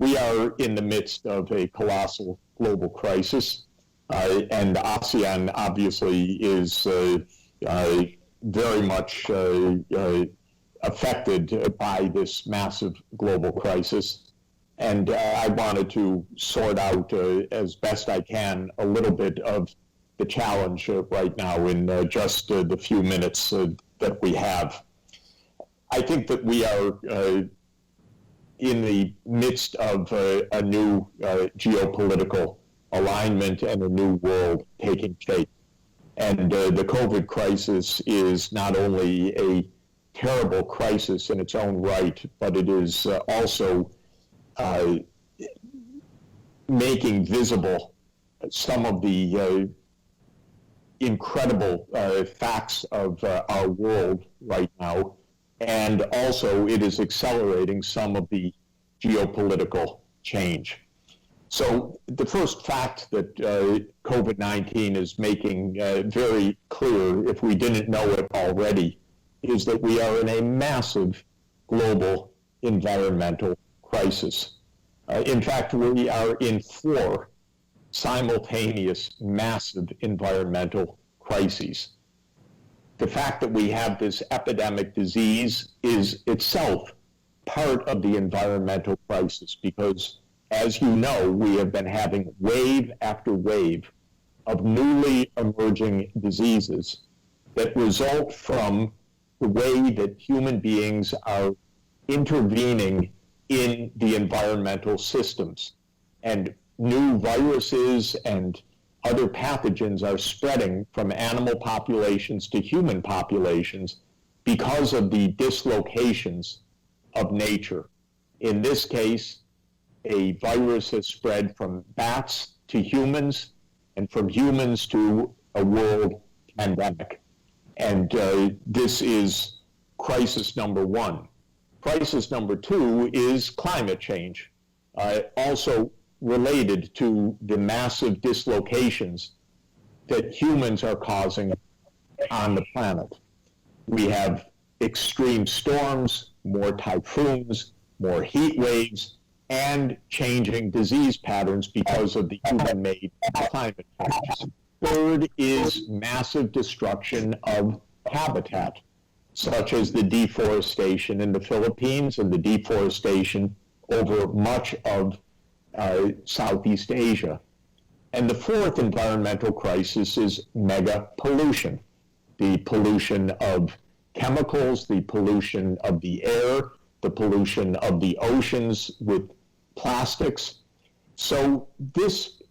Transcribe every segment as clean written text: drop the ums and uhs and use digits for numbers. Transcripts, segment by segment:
we are in the midst of a colossal global crisis, and ASEAN obviously is very much affected by this massive global crisis. And I wanted to sort out as best I can a little bit of the challenge right now in just the few minutes that we have. I think that we are in the midst of a new geopolitical alignment and a new world taking shape. And the COVID crisis is not only a terrible crisis in its own right, but it is also making visible some of the incredible facts of our world right now. And also it is accelerating some of the geopolitical change. So the first fact that COVID-19 is making very clear, if we didn't know it already, is that we are in a massive global environmental crisis. In fact, we are in 4 simultaneous massive environmental crises. The fact that we have this epidemic disease is itself part of the environmental crisis because, as you know, we have been having wave after wave of newly emerging diseases that result from the way that human beings are intervening in the environmental systems. And new viruses and other pathogens are spreading from animal populations to human populations because of the dislocations of nature. In this case, a virus has spread from bats to humans and from humans to a world pandemic. And this is crisis number 1. Crisis number 2 is climate change, also related to the massive dislocations that humans are causing on the planet. We have extreme storms, more typhoons, more heat waves, and changing disease patterns because of the human-made climate changes. Third is massive destruction of habitat, such as the deforestation in the Philippines and the deforestation over much of Southeast Asia. And the fourth environmental crisis is mega pollution, the pollution of chemicals, the pollution of the air, the pollution of the oceans with plastics. So this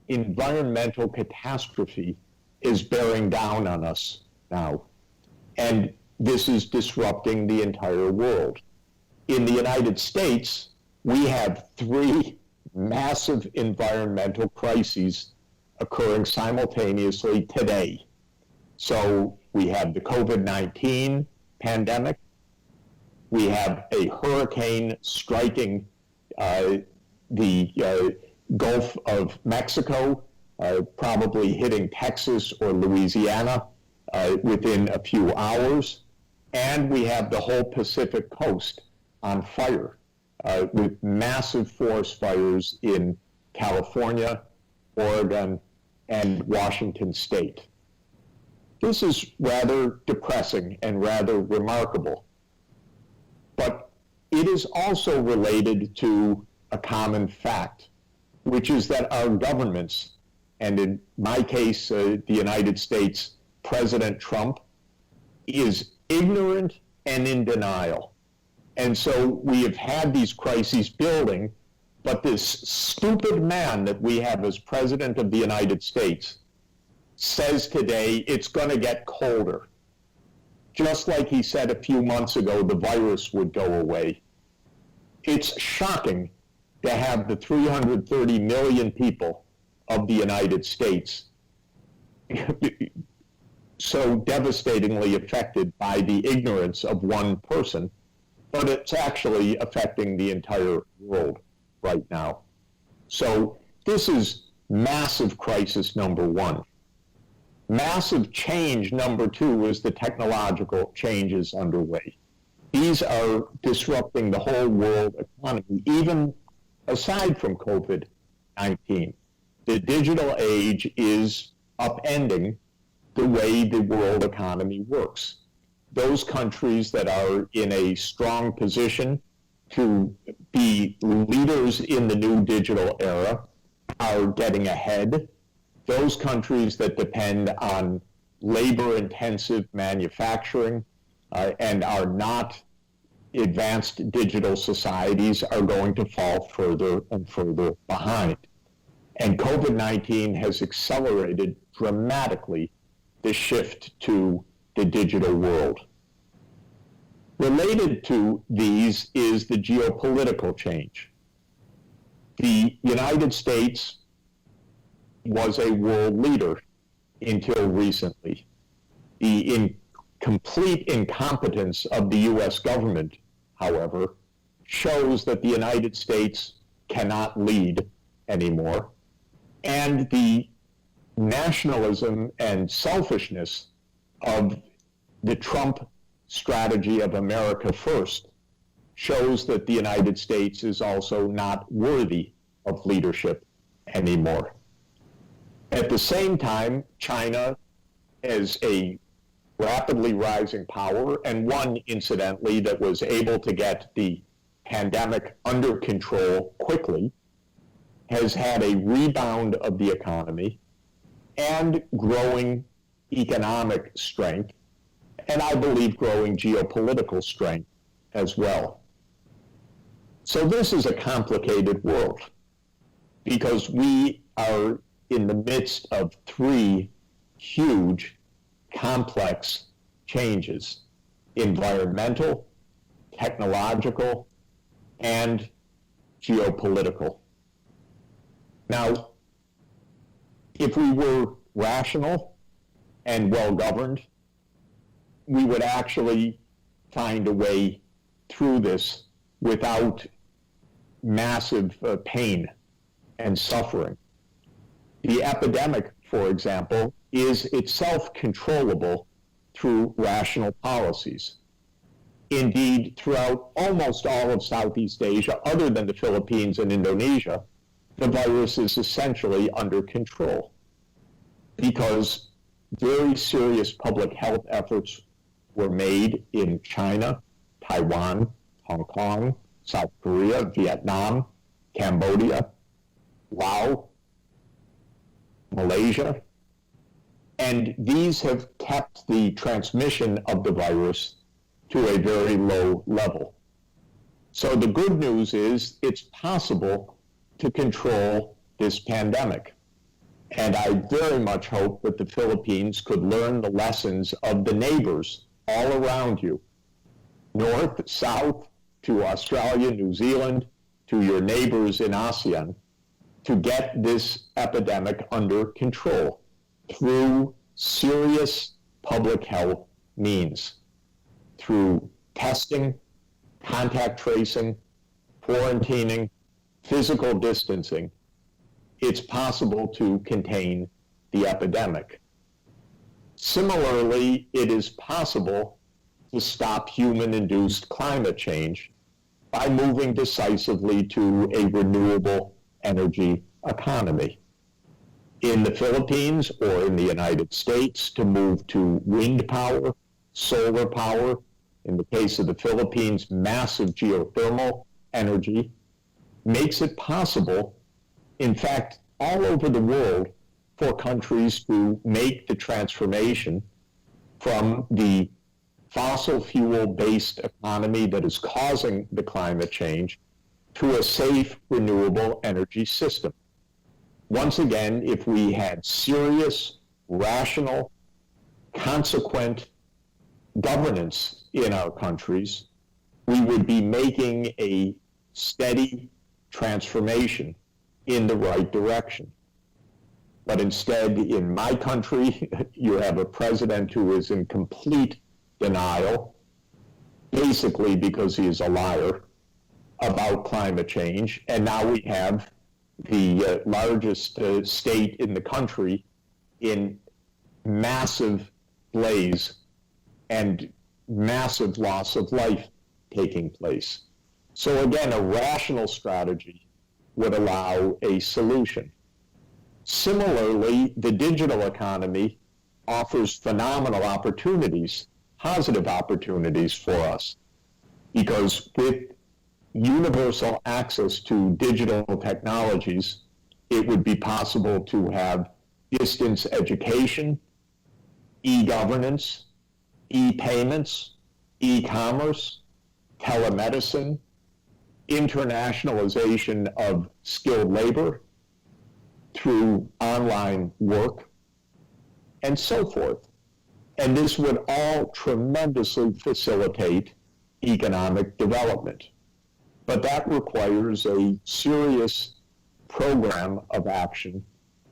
environmental catastrophe is bearing down on us now. And this is disrupting the entire world. In the United States, we have 3 massive environmental crises occurring simultaneously today. So we have the COVID-19 pandemic, we have a hurricane striking the Gulf of Mexico, probably hitting Texas or Louisiana within a few hours, and we have the whole Pacific coast on fire with massive forest fires in California, Oregon, and Washington State. This is rather depressing and rather remarkable, but it is also related to a common fact, which is that our governments, and in my case, the United States, President Trump, is ignorant and in denial. And so we have had these crises building, but this stupid man that we have as President of the United States says today it's going to get colder. Just like he said a few months ago the virus would go away. It's shocking to have the 330 million people of the United States so devastatingly affected by the ignorance of one person, but it's actually affecting the entire world right now. So this is massive crisis number 1. Massive change number 2 is the technological changes underway. These are disrupting the whole world economy, even aside from COVID-19. The digital age is upending the way the world economy works. Those countries that are in a strong position to be leaders in the new digital era are getting ahead. Those countries that depend on labor-intensive manufacturing and are not advanced digital societies are going to fall further and further behind. And COVID-19 has accelerated dramatically the shift to the digital world. Related to these is the geopolitical change. The United States was a world leader until recently. The complete incompetence of the U.S. government, however, shows that the United States cannot lead anymore. And the nationalism and selfishness of the Trump strategy of America first shows that the United States is also not worthy of leadership anymore. At the same time, China, as a rapidly rising power, and one, incidentally, that was able to get the pandemic under control quickly, has had a rebound of the economy and growing economic strength, and I believe growing geopolitical strength as well. So this is a complicated world because we are in the midst of three huge, complex changes: environmental, technological, and geopolitical. Now, if we were rational and well-governed, we would actually find a way through this without massive pain and suffering. The epidemic, for example, is itself controllable through rational policies. Indeed, throughout almost all of Southeast Asia, other than the Philippines and Indonesia, the virus is essentially under control because very serious public health efforts were made in China, Taiwan, Hong Kong, South Korea, Vietnam, Cambodia, Laos, Malaysia, and these have kept the transmission of the virus to a very low level. So the good news is it's possible to control this pandemic. And I very much hope that the Philippines could learn the lessons of the neighbors all around you, north, south, to Australia, New Zealand, to your neighbors in ASEAN, to get this epidemic under control through serious public health means, through testing, contact tracing, quarantining, physical distancing. It's possible to contain the epidemic. Similarly, it is possible to stop human-induced climate change by moving decisively to a renewable energy economy. In the Philippines or in the United States, to move to wind power, solar power. In the case of the Philippines, massive geothermal energy makes it possible, in fact, all over the world, for countries to make the transformation from the fossil fuel-based economy that is causing the climate change to a safe, renewable energy system. Once again, if we had serious, rational, consequent governance in our countries, we would be making a steady transformation in the right direction. But instead, in my country, you have a president who is in complete denial, basically because he is a liar about climate change. And now we have the largest state in the country in massive blaze and massive loss of life taking place. So again, a rational strategy would allow a solution. Similarly, the digital economy offers phenomenal opportunities, positive opportunities for us, because with universal access to digital technologies, it would be possible to have distance education, e-governance, e-payments, e-commerce, telemedicine, internationalization of skilled labor through online work, and so forth. And this would all tremendously facilitate economic development. But that requires a serious program of action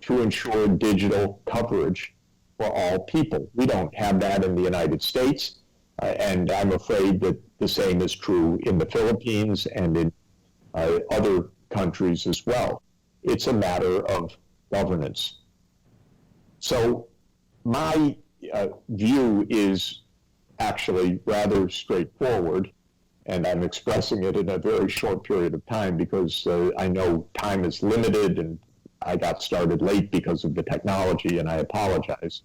to ensure digital coverage for all people. We don't have that in the United States, and I'm afraid that the same is true in the Philippines and in other countries as well. It's a matter of governance. So my view is actually rather straightforward, and I'm expressing it in a very short period of time because I know time is limited and I got started late because of the technology, and I apologize.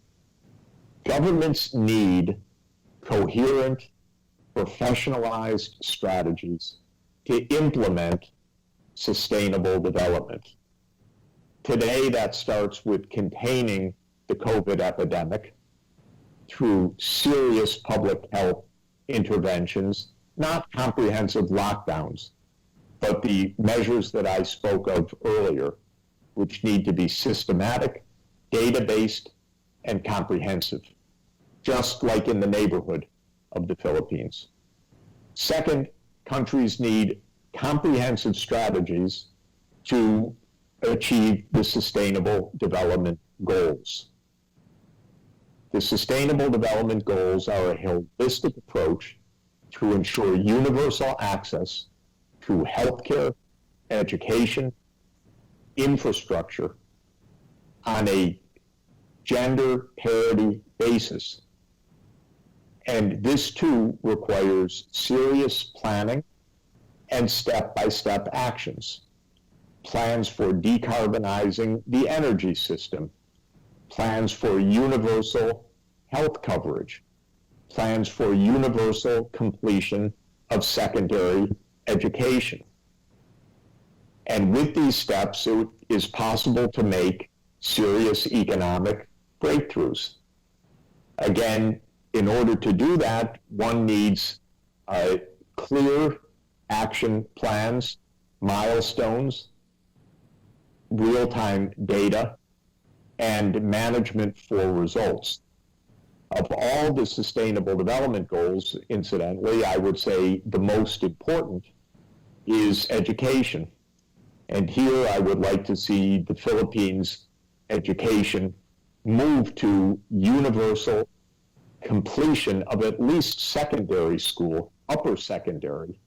Governments need coherent, professionalized strategies to implement sustainable development. Today, that starts with containing the COVID epidemic through serious public health interventions, not comprehensive lockdowns, but the measures that I spoke of earlier, which need to be systematic, data-based, and comprehensive, just like in the neighborhood of the Philippines. Second, countries need comprehensive strategies to achieve the Sustainable Development Goals. The Sustainable Development Goals are a holistic approach to ensure universal access to healthcare, education, infrastructure on a gender parity basis. And this too requires serious planning and step-by-step actions. Plans for decarbonizing the energy system, plans for universal health coverage, plans for universal completion of secondary education. And with these steps, it is possible to make serious economic breakthroughs. Again, in order to do that, one needs clear action plans, milestones, real-time data, and management for results. Of all the Sustainable Development Goals, incidentally, I would say the most important is education. And here I would like to see the Philippines' education move to universal completion of at least secondary school, upper secondary,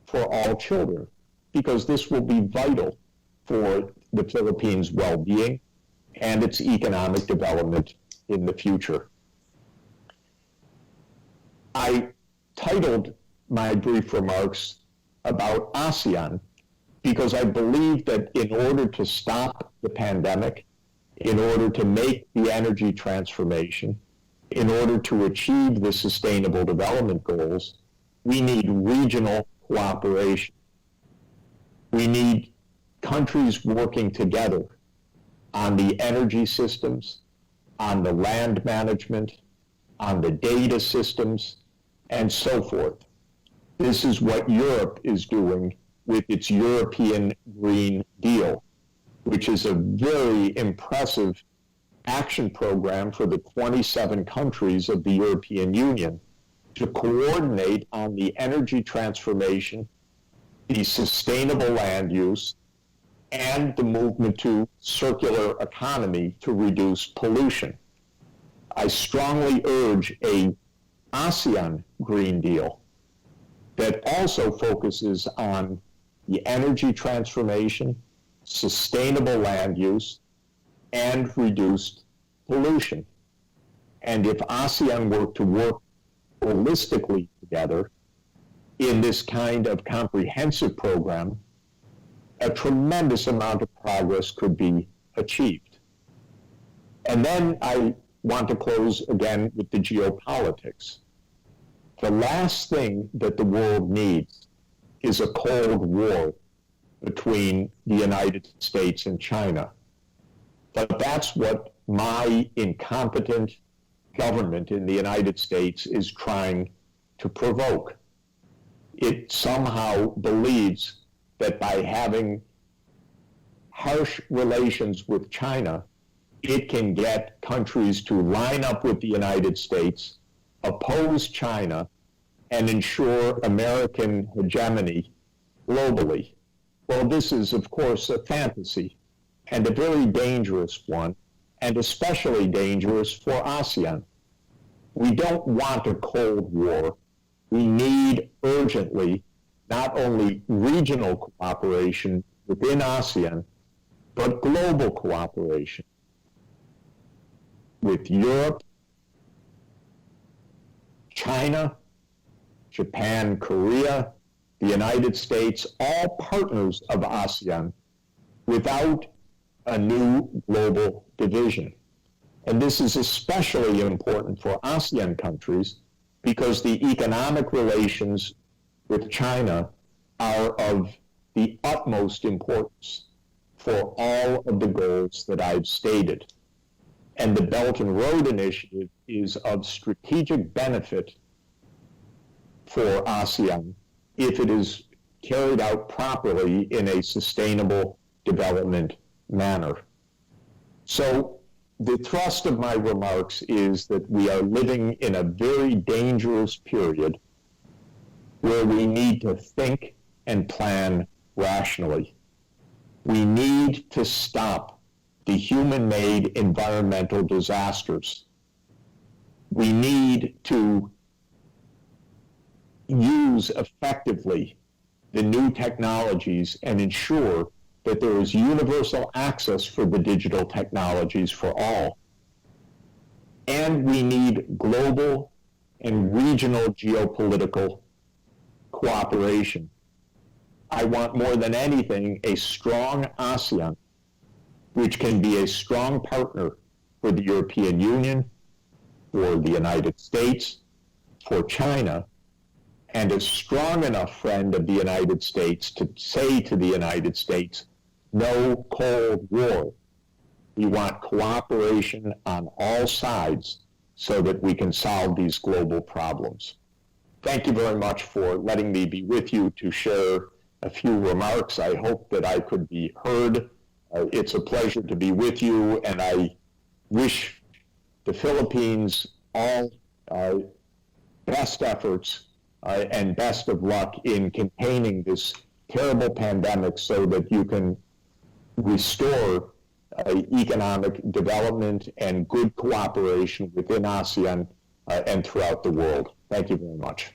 for all children, because this will be vital for the Philippines' well-being and its economic development in the future. I titled my brief remarks about ASEAN because I believe that in order to stop the pandemic, in order to make the energy transformation, in order to achieve the Sustainable Development Goals, we need regional cooperation. We need countries working together on the energy systems, on the land management, on the data systems, and so forth. This is what Europe is doing with its European Green Deal, which is a very impressive action program for the 27 countries of the European Union to coordinate on the energy transformation, the sustainable land use, and the movement to circular economy to reduce pollution. I strongly urge a ASEAN Green Deal that also focuses on the energy transformation, sustainable land use, and reduced pollution. And if ASEAN were to work holistically together in this kind of comprehensive program, a tremendous amount of progress could be achieved. And then I want to close again with the geopolitics. The last thing that the world needs is a Cold War between the United States and China. But that's what my incompetent government in the United States is trying to provoke. It somehow believes that by having harsh relations with China, it can get countries to line up with the United States, oppose China, and ensure American hegemony globally. Well, this is, of course, a fantasy, and a very dangerous one, and especially dangerous for ASEAN. We don't want a Cold War. We need urgently not only regional cooperation within ASEAN, but global cooperation with Europe, China, Japan, Korea, the United States, all partners of ASEAN, without a new global division. And this is especially important for ASEAN countries because the economic relations with China are of the utmost importance for all of the goals that I've stated. And the Belt and Road Initiative is of strategic benefit for ASEAN if it is carried out properly in a sustainable development manner. So the thrust of my remarks is that we are living in a very dangerous period where we need to think and plan rationally. We need to stop the human-made environmental disasters. We need to use effectively the new technologies and ensure that there is universal access for the digital technologies for all. And we need global and regional geopolitical cooperation. I want more than anything a strong ASEAN, which can be a strong partner for the European Union, for the United States, for China, and a strong enough friend of the United States to say to the United States, no Cold War. We want cooperation on all sides so that we can solve these global problems. Thank you very much for letting me be with you to share a few remarks. I hope that I could be heard. It's a pleasure to be with you, and I wish the Philippines all best efforts and best of luck in containing this terrible pandemic so that you can restore economic development and good cooperation within ASEAN and throughout the world. Thank you very much.